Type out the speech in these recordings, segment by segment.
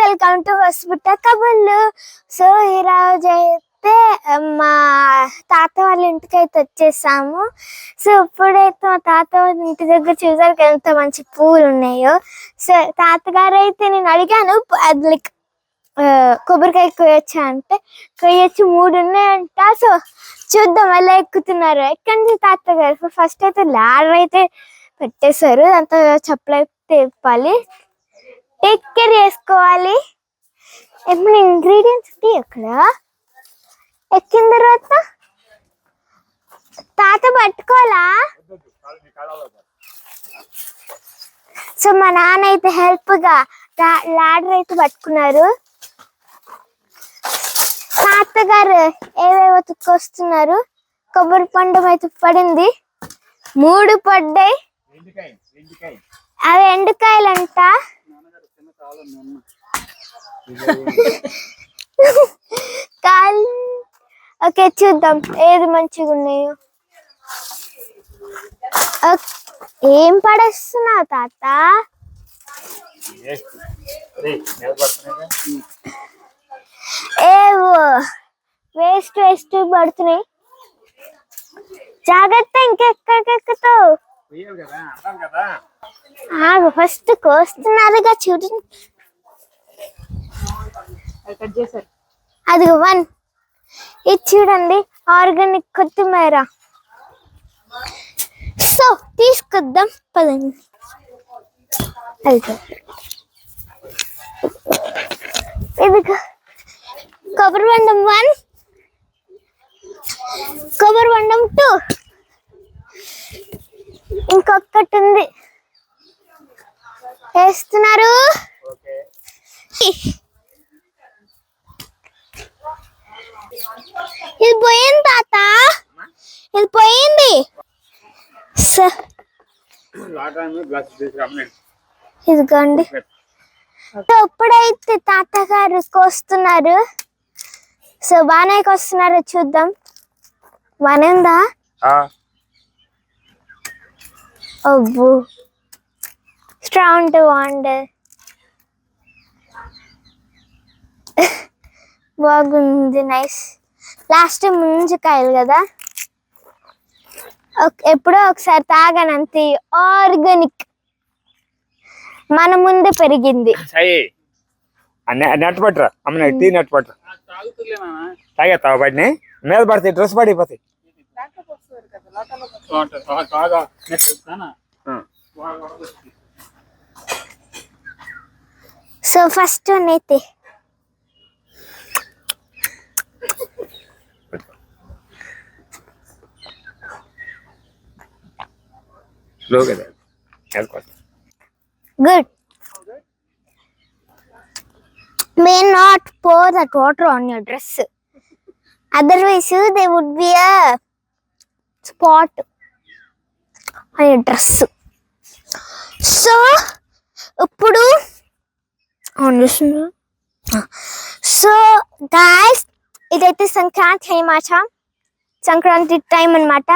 Welcome to హాస్పిట కబుర్లు. So ఈరోజు అయితే మా తాత వాళ్ళ ఇంటికి అయితే వచ్చేసాము. సో ఇప్పుడైతే మా తాత వాళ్ళ ఇంటి దగ్గర చూసారు ఎంత మంచి పూలు ఉన్నాయో. సో తాతగారు అయితే నేను అడిగాను అది లైక్ కొబ్బరికాయ కొయ్యొచ్చా అంటే కొయ్యొచ్చు 3 ఉన్నాయంట. సో చూద్దాం ఎలా ఎక్కుతున్నారు. ఎక్కడి నుంచి తాతగారు ఫస్ట్ అయితే లాడర్ అయితే పెట్టేశారు. అంతా చెప్పులు అయితే ఇప్పాలి, టేక్ కేర్ చేసుకోవాలి. ఇప్పుడు ఇంగ్రీడియంట్స్ అక్కడ ఎక్కిన తర్వాత తాత పట్టుకోవాలా. సో మా నాన్న అయితే హెల్ప్ గా లాడర్ అయితే పట్టుకున్నారు. తాతగారు ఏవేవో తుక్కొస్తున్నారు. కొబ్బరి పండు అయితే పడింది, 3 పడ్డాయి. అవి ఎండుకాయలంట. ఓకే చూద్దాం ఏది మంచిగా ఉన్నాయో. ఏం పడేస్తున్నావు తాత? ఏవో వేస్ట్ పడుతున్నాయి. జాగ్రత్త, ఇంకెక్కడికెక్కుతావు. ఫస్ట్ కోస్తున్నారుగా చూడు. అది 1. ఇది చూడండి ఆర్గానిక్ కొత్తిమీర. సో తీసుకొద్దాం పదండి. ఇది కొబ్బరి బండం 1, కొబ్బరి బండం 2, ఇంకొకటి ఉంది వేస్తున్నారు. ఇది పోయింది తాత, ఇది పోయింది. ఇదిగోండి. ఇప్పుడైతే తాతగారు కోస్తున్నారు. సో బాగానే కోస్తున్నారు, చూద్దాం. బానే ఉందా? అబ్బో స్ట్రాంగ్ బాగుండే, బాగుంది, నైస్. లాస్ట్ ముంజకాయలు కదా, ఎప్పుడో ఒకసారి తాగనంతే. ఆర్గానిక్ మన ముందే పెరిగింది. నెట్ పట్టరా అమ్మ, టీ నెట్ పట్టరా. తాగేస్తావా? పడినాయి మీద పడతాయి, డ్రెస్ పడిపోతాయి. సో ఫస్ట్ వన్ అయితే good. May not pour that water on your dress, otherwise there would be a spot on your dress. So ఇప్పుడు సో guys, ఇదైతే సంక్రాంతి టైం అన్నమాట.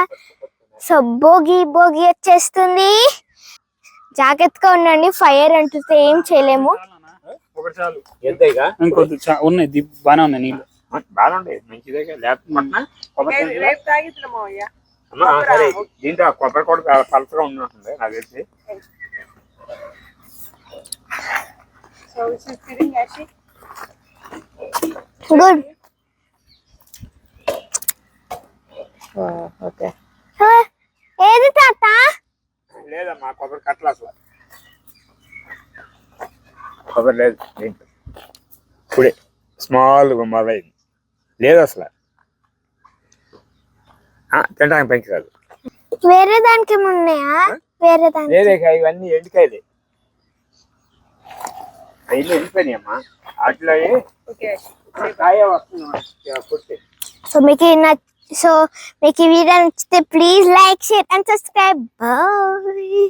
సో భోగి వచ్చేస్తుంది, జాగ్రత్తగా ఉండండి. ఫైర్ అంటుంటే ఏం చేయలేము. దీంట్లో కొబ్బరి కూడా పలసగా ఉన్నట్టుంది నాకు తెలిసి. గుడ్. ఓకే. ఏది తాత? లేదమ్మా కొబ్బరి కట్టలు, అసలు కొబ్బరి లేదు దీంట్లో. ఇప్పుడే స్మాల్ మొదలైంది, లేదు అసలు. తినడానికి పనికిరాదు. వేరే దానికి ఉన్నాయా? వేరే దానికి లేదే, ఇవన్నీ ఎండికాయలే. ఇల్లు ఎండిపోయినాయి అమ్మా. వాటిలో కాయ వస్తుంది. సో మీకు ఈ వీడియో నచ్చితే please like, share and subscribe. Bye.